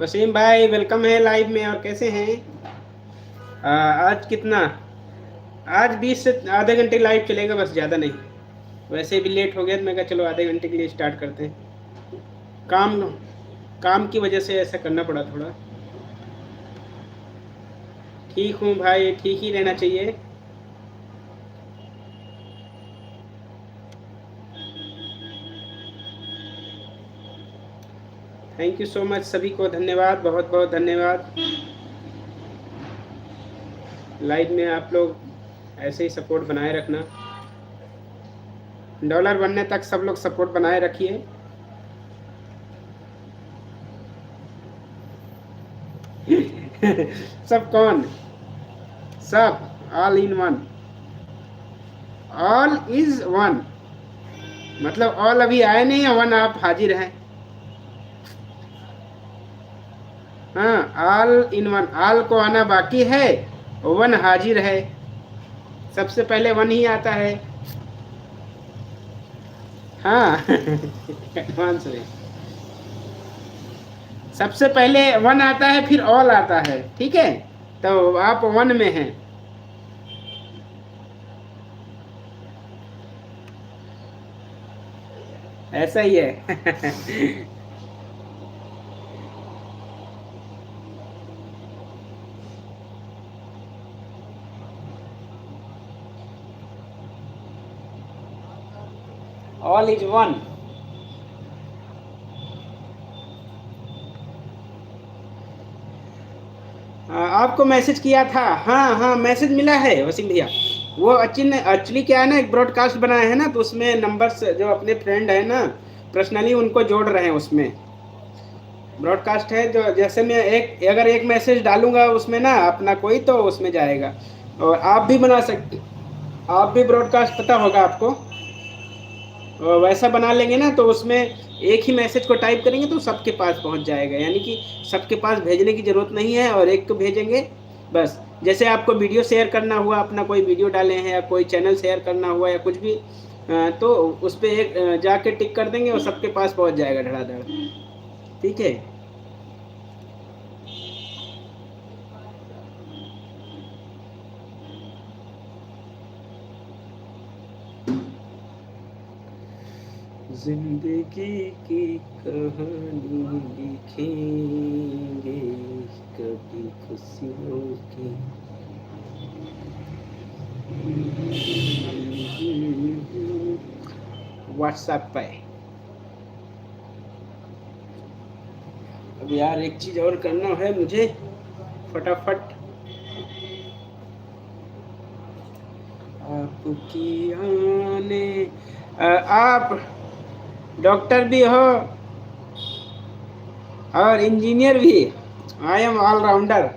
वसीम भाई वेलकम है लाइव में। और कैसे हैं? आज कितना? आज 20 से आधे घंटे लाइव चलेगा, बस ज़्यादा नहीं। वैसे भी लेट हो गया तो मैं कहा चलो आधे घंटे के लिए स्टार्ट करते हैं। काम काम की वजह से ऐसा करना पड़ा थोड़ा। ठीक हूँ भाई, ठीक ही रहना चाहिए। थैंक यू सो मच, सभी को धन्यवाद, बहुत बहुत धन्यवाद। लाइव में आप लोग ऐसे ही सपोर्ट बनाए रखना। डॉलर बनने तक सब लोग सपोर्ट बनाए रखिए। सब कौन? सब all in one. All is one मतलब ऑल अभी आए नहीं है, वन आप हाजिर हैं। हाँ, ऑल इन वन, ऑल को आना बाकी है, वन हाजिर है। सबसे पहले वन ही आता है। हाँ। एडवांस में सबसे पहले वन आता है, फिर ऑल आता है। ठीक है, तो आप वन में हैं। ऐसा ही है। All is one. आपको मैसेज किया था। हाँ हाँ, मैसेज मिला है वसीम भैया। वो एक्चुअली क्या है ना, एक ब्रॉडकास्ट बनाया है ना, तो उसमें नंबर्स जो अपने फ्रेंड है ना, पर्सनली उनको जोड़ रहे हैं। उसमें ब्रॉडकास्ट है, जो जैसे मैं अगर एक मैसेज डालूंगा उसमें ना अपना कोई, तो उसमें जाएगा। और आप भी बना सकते, आप भी ब्रॉडकास्ट पता होगा आपको। वैसा बना लेंगे ना, तो उसमें एक ही मैसेज को टाइप करेंगे तो सबके पास पहुंच जाएगा। यानी कि सबके पास भेजने की ज़रूरत नहीं है, और एक को भेजेंगे बस। जैसे आपको वीडियो शेयर करना हुआ, अपना कोई वीडियो डाले हैं या कोई चैनल शेयर करना हुआ या कुछ भी, तो उस पर एक जाके टिक कर देंगे और सबके पास पहुंच जाएगा धड़ाधड़। ठीक है। जिंदगी की कहानी लिखेंगे कभी खुशियों की। व्हाट्सएप पे अब यार एक चीज और करना है मुझे, फटाफट। आपकी आने आप डॉक्टर भी हो और इंजीनियर भी। I am allrounder.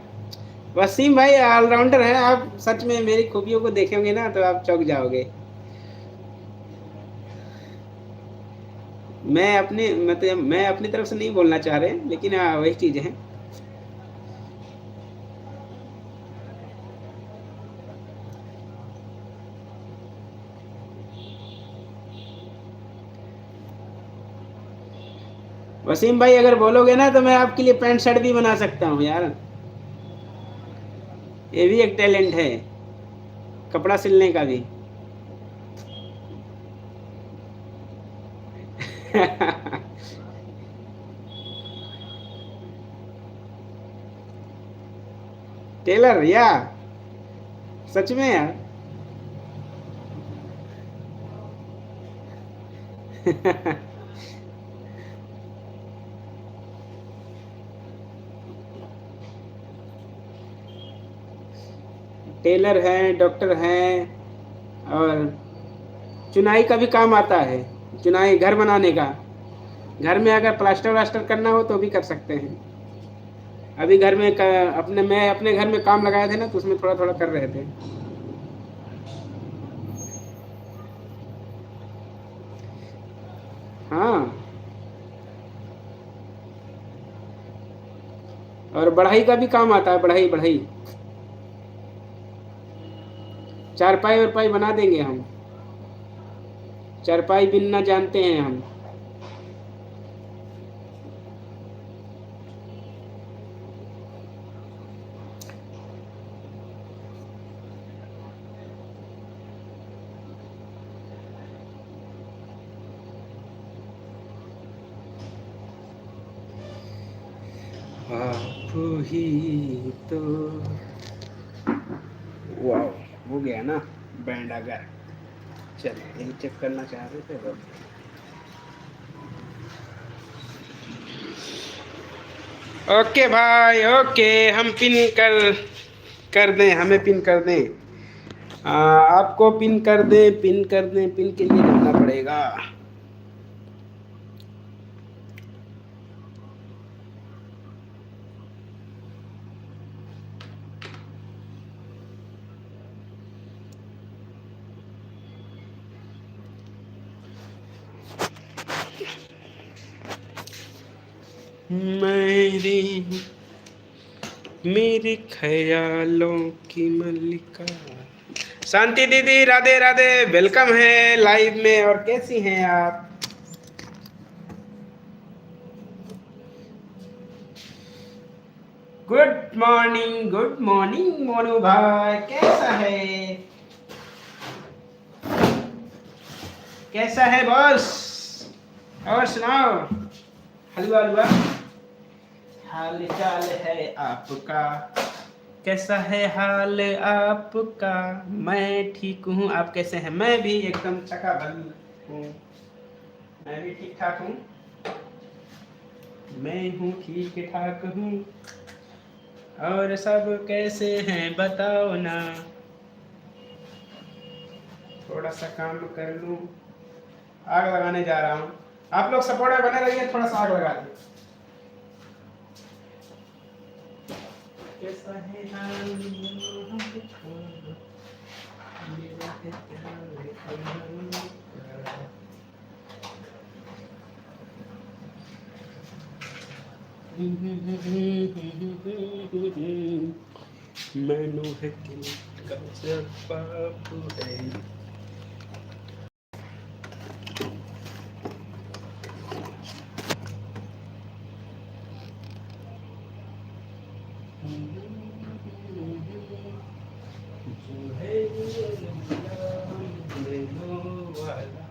वसीम भाई ऑलराउंडर है आप। सच में मेरी खूबियों को देखेंगे ना तो आप चौंक जाओगे। मैं अपनी तरफ से नहीं बोलना चाह रहे, लेकिन वही चीज़ है। वसीम भाई अगर बोलोगे ना तो मैं आपके लिए पैंट शर्ट भी बना सकता हूँ यार। ये भी एक टैलेंट है, कपड़ा सिलने का भी। टेलर या? सच में यार? टेलर हैं, डॉक्टर हैं, और चुनाई का भी काम आता है। चुनाई घर बनाने का, घर में अगर प्लास्टर व्लास्टर करना हो तो भी कर सकते हैं। अभी घर में मैं अपने घर में काम लगाए थे ना, तो उसमें थोड़ा थोड़ा कर रहे थे। हाँ, और बढ़ाई का भी काम आता है। बढ़ाई बढ़ाई, चारपाई वारपाई बना देंगे हम। चारपाई बिनना जानते हैं हम। आप ही तो। वाह, हो गया ना बैंड अगर। चलिए यही चेक करना चाह रहे थे वो। ओके भाई ओके, हम पिन कर दें, हमें पिन कर दें। आपको पिन कर दें, पिन कर दें, पिन के लिए जाना पड़ेगा। मेरी मेरे ख्यालों की मल्लिका। शांति दीदी राधे राधे, वेलकम है लाइव में। और कैसी हैं आप? गुड मॉर्निंग मोनू भाई, कैसा है? कैसा है बॉस? और सुनाओ, हलवा हलवा हाल चाल है आपका? कैसा है हाल आपका? मैं ठीक हूँ, आप कैसे हैं? मैं भी एकदम चकाबंद हूँ, मैं भी ठीक ठाक हूँ। मैं हूँ ठीक ठाक हूँ। और सब कैसे हैं बताओ ना। थोड़ा सा काम कर लूँ, आग लगाने जा रहा हूँ। आप लोग सपोर्ट में बने रहिए, थोड़ा सा आग लगा दे। कैसा है हाल मैनू है दिल का जवाब है। जो है वाला।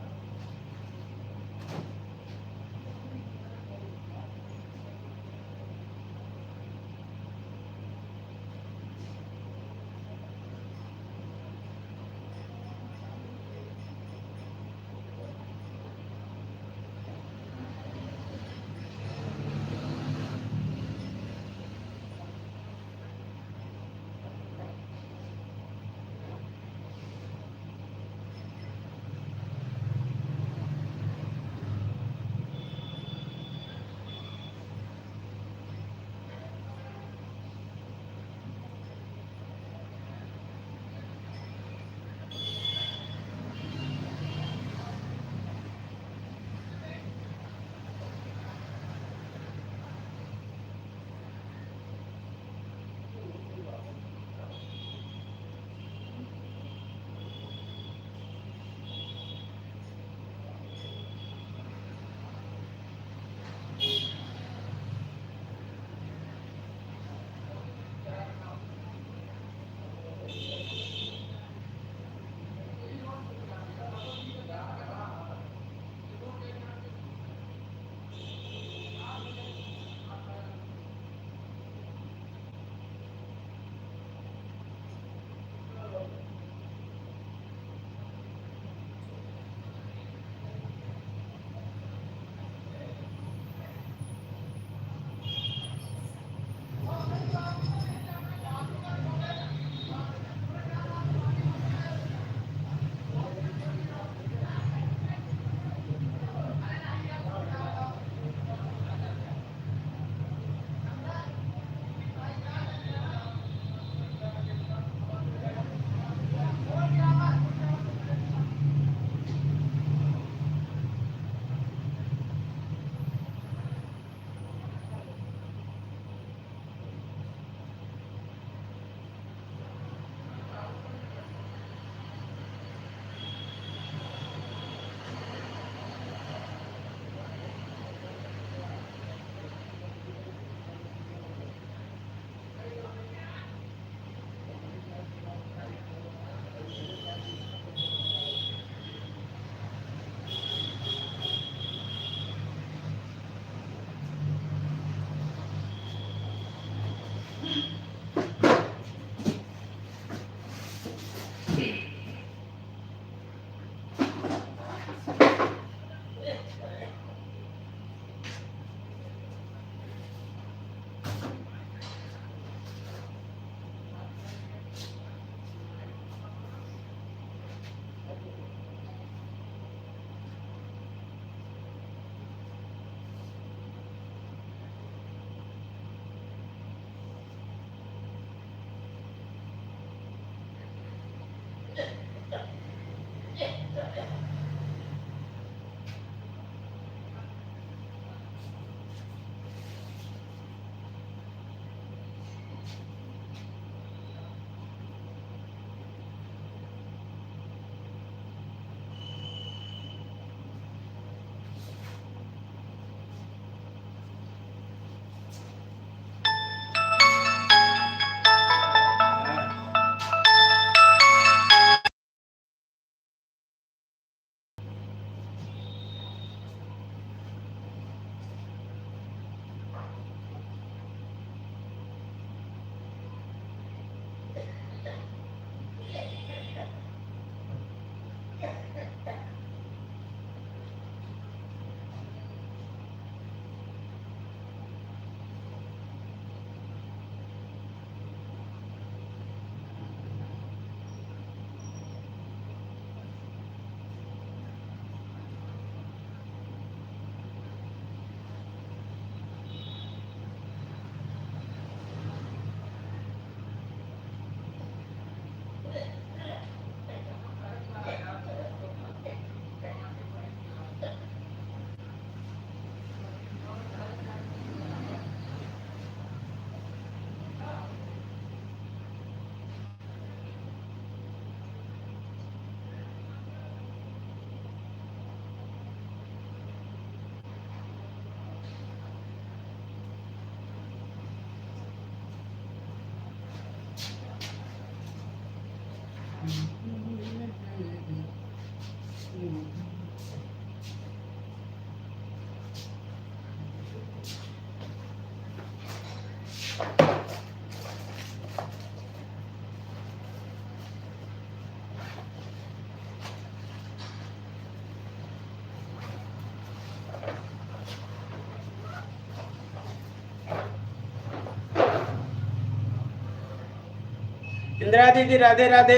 इंदिरा दीदी राधे राधे।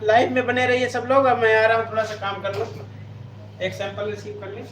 लाइव में बने रहिए सब लोग। अब मैं आ रहा हूँ, थोड़ा सा काम कर लूँ, एक सैंपल रिसीव कर लें।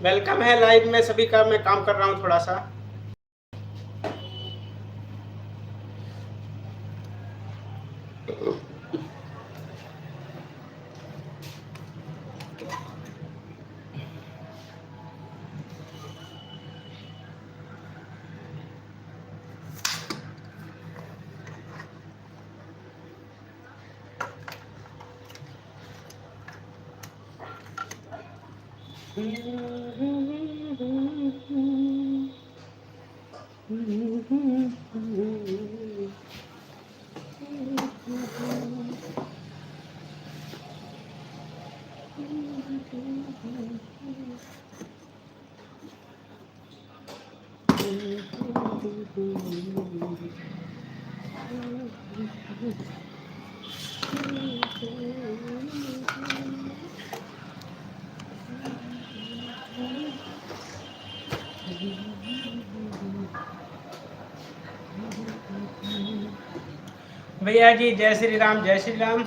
वेलकम है लाइव में सभी का। मैं काम कर रहा हूँ थोड़ा सा। भैया जी जय श्री राम, जय श्री राम।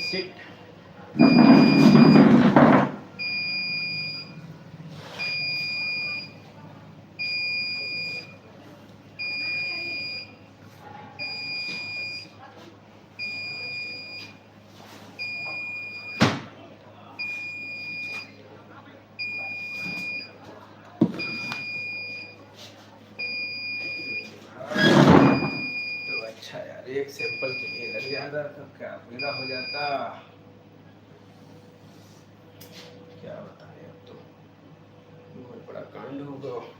Sit. अच्छा यार, एक सैंपल के लिए लग जाता तो क्या फायदा हो जाता। क्या बताएं, अब तो बहुत बड़ा कांड हो गया।